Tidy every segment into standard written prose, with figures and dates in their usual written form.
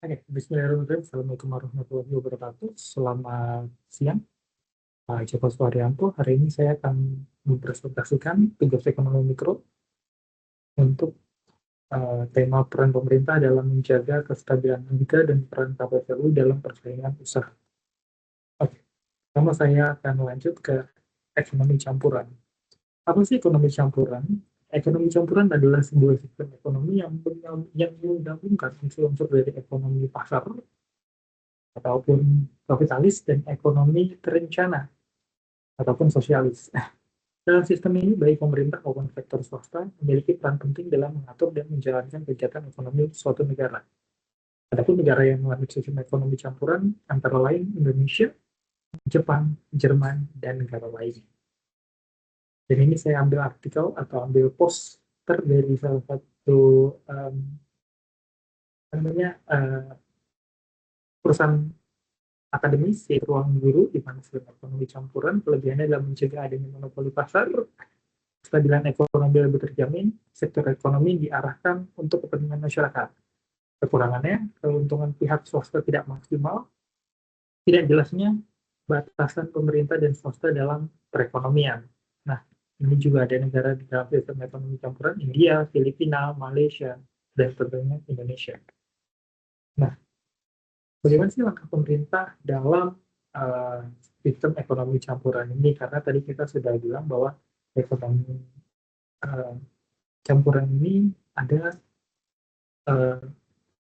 Oke, Bismillahirrahmanirrahim. Assalamualaikum warahmatullahi wabarakatuh. Selamat siang, Pak Joko Suharyanto. Hari ini saya akan mempresentasikan tugas ekonomi mikro untuk tema peran pemerintah dalam menjaga kestabilan harga dan peran KPPU dalam persaingan usaha. Oke, pertama saya akan lanjut ke ekonomi campuran. Apa sih ekonomi campuran? Ekonomi campuran adalah sebuah sistem ekonomi yang menggabungkan unsur-unsur dari ekonomi pasar ataupun kapitalis dan ekonomi terencana ataupun sosialis. Dalam sistem ini, baik pemerintah maupun sektor swasta memiliki peran penting dalam mengatur dan menjalankan kegiatan ekonomi suatu negara. Adapun negara yang mengalami sistem ekonomi campuran antara lain Indonesia, Jepang, Jerman, dan negara lain. Dan ini saya ambil artikel atau ambil poster dari salah satu perusahaan akademis, yaitu ruang guru, di mana sistem ekonomi campuran kelebihannya dalam mencegah adanya monopoli pasar, kestabilan ekonomi lebih terjamin, sektor ekonomi diarahkan untuk kepentingan masyarakat. Kekurangannya, keuntungan pihak swasta tidak maksimal, tidak jelasnya batasan pemerintah dan swasta dalam perekonomian. Nah, ini juga ada negara di dalam sistem ekonomi campuran, India, Filipina, Malaysia, dan tentunya Indonesia. Nah, bagaimana sih langkah pemerintah dalam sistem ekonomi campuran ini? Karena tadi kita sudah bilang bahwa ekonomi campuran ini ada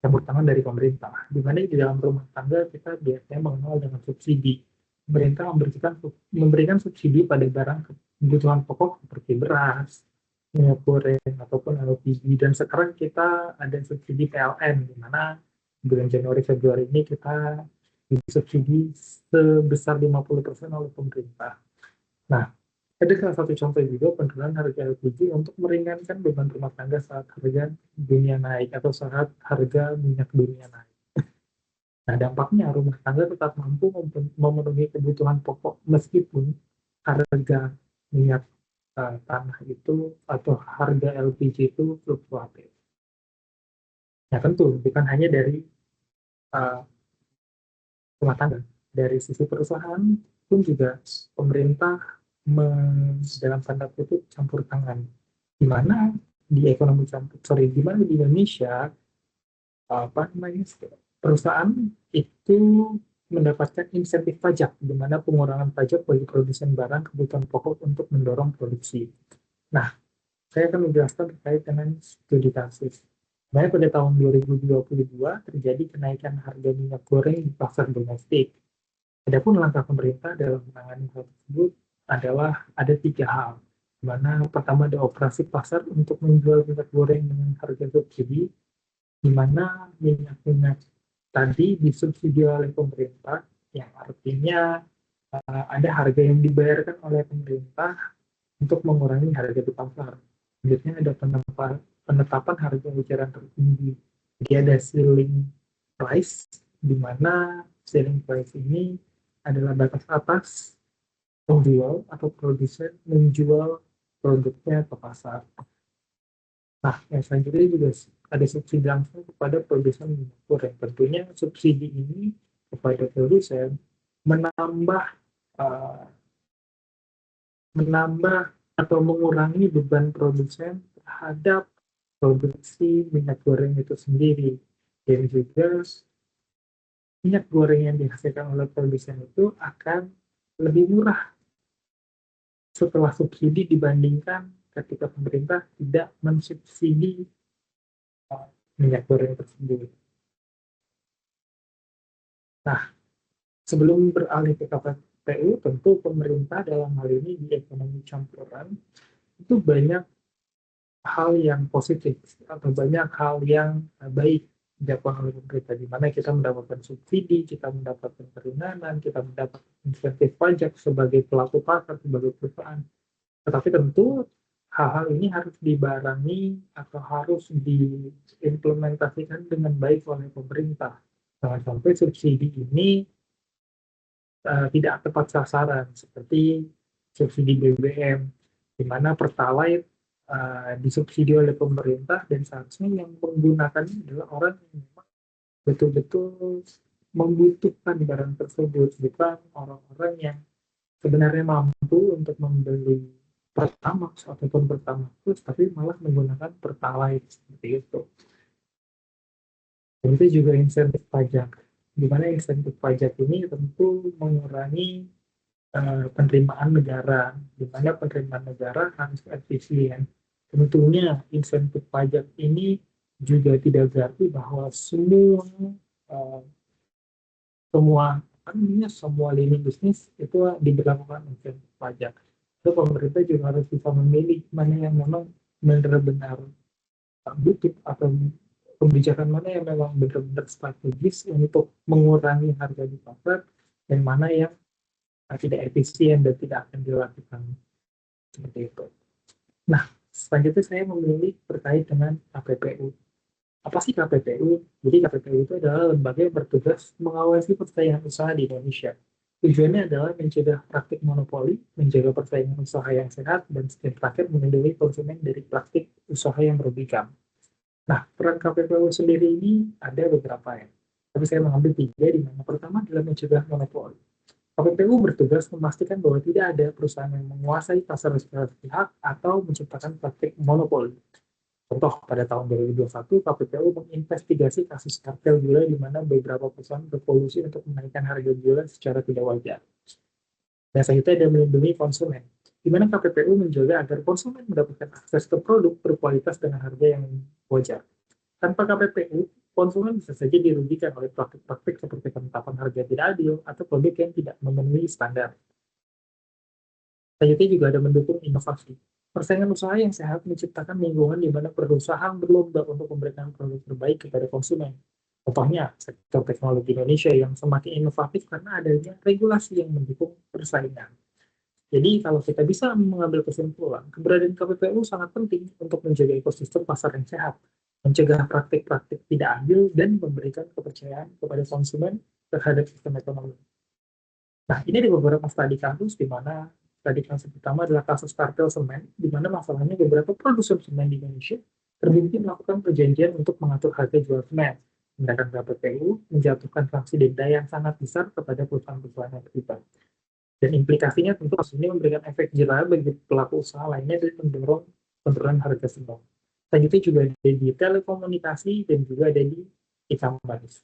campur tangan dari pemerintah, di mana di dalam rumah tangga kita biasanya mengenal dengan subsidi. Pemerintah memberikan subsidi pada barang kebutuhan pokok seperti beras, minyak goreng, ataupun LPG. Dan sekarang kita ada subsidi PLN, di mana bulan Januari Februari ini kita disubsidi sebesar 50% oleh pemerintah. Nah, ada salah satu contoh juga penurunan harga LPG untuk meringankan beban rumah tangga saat harga dunia naik atau saat harga minyak dunia naik. Nah, dampaknya rumah tangga tetap mampu memenuhi kebutuhan pokok meskipun harga minyak tanah itu atau harga LPG itu fluktuatif. Nah, tentu bukan hanya dari rumah tangga, dari sisi perusahaan pun juga pemerintah dalam tanda kutip campur tangan, di mana di ekonomi di mana di Indonesia perusahaan itu mendapatkan insentif pajak, di mana pengurangan pajak bagi produsen barang kebutuhan pokok untuk mendorong produksi. Nah, saya akan menjelaskan terkait dengan studi kasus. Nah, pada tahun 2022 terjadi kenaikan harga minyak goreng di pasar domestik. Adapun langkah pemerintah dalam menangani hal tersebut adalah ada 3 hal. Di mana pertama ada operasi pasar untuk menjual minyak goreng dengan harga subsidi, di mana minyak-minyak tadi disubsidi oleh pemerintah, yang artinya ada harga yang dibayarkan oleh pemerintah untuk mengurangi harga di pasar. Selanjutnya ada penetapan harga eceran tertinggi. Jadi ada ceiling price, di mana ceiling price ini adalah batas atas penjual atau produsen menjual produknya ke pasar. Nah, yang selanjutnya juga ada subsidi langsung kepada produsen minyak goreng. Tentunya subsidi ini kepada produsen menambah uh, atau mengurangi beban produsen terhadap produksi minyak goreng itu sendiri. Dan juga minyak goreng yang dihasilkan oleh produsen itu akan lebih murah setelah subsidi dibandingkan ketika pemerintah tidak mensubsidi minyak goreng tersebut. Nah, sebelum beralih ke KPPU, tentu pemerintah dalam hal ini di ekonomi campuran itu banyak hal yang positif atau banyak hal yang baik dilakukan oleh pemerintah, di mana kita mendapatkan subsidi, kita mendapatkan keringanan, kita mendapatkan insentif pajak sebagai pelaku pasar, sebagai perusahaan. Tetapi tentu hal-hal ini harus dibarengi atau harus diimplementasikan dengan baik oleh pemerintah. Jangan sampai subsidi ini tidak tepat sasaran, seperti subsidi BBM, di mana Pertalite disubsidi oleh pemerintah dan seharusnya yang menggunakannya adalah orang yang memang betul-betul membutuhkan barang tersebut, bukan orang-orang yang sebenarnya mampu untuk membeli Pertamax ataupun Pertamax, tapi malah menggunakan Pertalite seperti itu. Dan itu juga insentif pajak, di mana insentif pajak ini tentu mengurangi penerimaan negara, di mana penerimaan negara harus efisien. Tentunya insentif pajak ini juga tidak berarti bahwa uh, semua semua lini bisnis itu diberlakukan insentif pajak. Itu pemerintah juga harus bisa memilih mana yang memang benar-benar butuh atau kebijakan mana yang memang benar-benar strategis untuk mengurangi harga di pasar dan mana yang tidak efisien dan tidak akan dilakukan seperti itu. Nah, selanjutnya saya memilih terkait dengan KPPU. Apa sih KPPU? Jadi KPPU itu adalah lembaga yang bertugas mengawasi persaingan usaha di Indonesia. Tujuannya adalah mencegah praktik monopoli, menjaga persaingan usaha yang sehat, dan terakhir melindungi konsumen dari praktik usaha yang merugikan. Nah, peran KPPU sendiri ini ada beberapa ya. Tapi saya mengambil tiga, di mana pertama adalah mencegah monopoli. KPPU bertugas memastikan bahwa tidak ada perusahaan yang menguasai pasar secara sepihak atau menciptakan praktik monopoli. Contoh, pada tahun 2021, KPPU menginvestigasi kasus kartel gula di mana beberapa perusahaan berkolusi untuk menaikkan harga gula secara tidak wajar. Dan selanjutnya ada melindungi konsumen, di mana KPPU menjaga agar konsumen mendapatkan akses ke produk berkualitas dengan harga yang wajar. Tanpa KPPU, konsumen bisa saja dirugikan oleh praktik-praktik seperti penetapan harga tidak adil atau produk yang tidak memenuhi standar. Selanjutnya juga ada mendukung inovasi. Persaingan usaha yang sehat menciptakan lingkungan di mana perusahaan berlomba untuk memberikan produk terbaik kepada konsumen. Contohnya, sektor teknologi Indonesia yang semakin inovatif karena adanya regulasi yang mendukung persaingan. Jadi, kalau kita bisa mengambil kesimpulan, keberadaan KPPU sangat penting untuk menjaga ekosistem pasar yang sehat, mencegah praktik-praktik tidak adil, dan memberikan kepercayaan kepada konsumen terhadap sistem ekonomi. Nah, ini ada beberapa studi kasus di mana studi kasus pertama adalah kasus kartel semen, di mana masalahnya beberapa produsen semen di Indonesia terbukti melakukan perjanjian untuk mengatur harga jual semen. Sedangkan KPPU menjatuhkan sanksi denda yang sangat besar kepada perusahaan-perusahaan yang terlibat. Dan implikasinya tentu kasus ini memberikan efek jerah bagi pelaku usaha lainnya dan mendorong penurunan harga semen. Selanjutnya juga ada di telekomunikasi dan juga ada di e-commerce.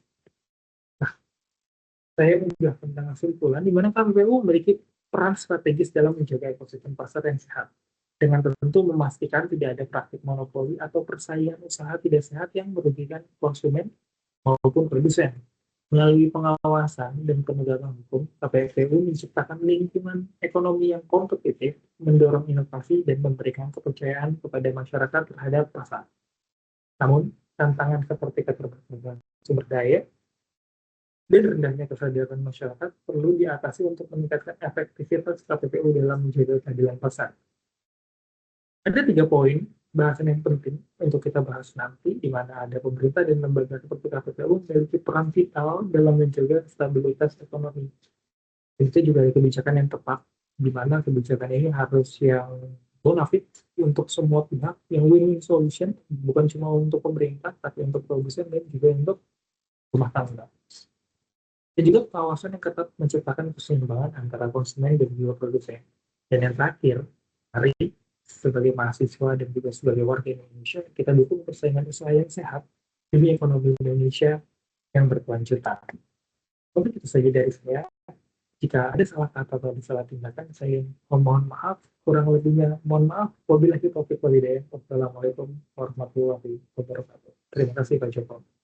Saya juga tentang kesimpulan di mana KPPU memiliki peran strategis dalam menjaga ekosistem pasar yang sehat, dengan tentu memastikan tidak ada praktik monopoli atau persaingan usaha tidak sehat yang merugikan konsumen maupun produsen. Melalui pengawasan dan penegakan hukum, KPPU menciptakan lingkungan ekonomi yang kompetitif, mendorong inovasi, dan memberikan kepercayaan kepada masyarakat terhadap pasar. Namun, tantangan seperti keterbatasan sumber daya dan rendahnya kesadaran masyarakat perlu diatasi untuk meningkatkan efektivitas KPPU dalam menjaga keadilan pasar. Ada 3 poin bahasan yang penting untuk kita bahas nanti, di mana ada pemerintah dan lembaga seperti KPPU memiliki peran vital dalam menjaga stabilitas ekonomi. Dan itu juga ada kebijakan yang tepat, di mana kebijakan ini harus yang bonafit untuk semua pihak, yang win-win solution, bukan cuma untuk pemerintah, tapi untuk produsen dan juga untuk rumah tangga. Dan juga pengawasan yang ketat menciptakan keseimbangan antara konsumen dan juga produsen. Dan yang terakhir, mari sebagai mahasiswa dan juga sebagai warga Indonesia, kita dukung persaingan usaha yang sehat demi ekonomi Indonesia yang berkelanjutan. Mungkin itu saja dari saya. Jika ada salah kata atau ada salah tindakan, saya mohon maaf. Kurang lebihnya mohon maaf. Wabillahi taufiq wal hidayah. Wassalamualaikum warahmatullahi wabarakatuh. Terima kasih Pak Joko.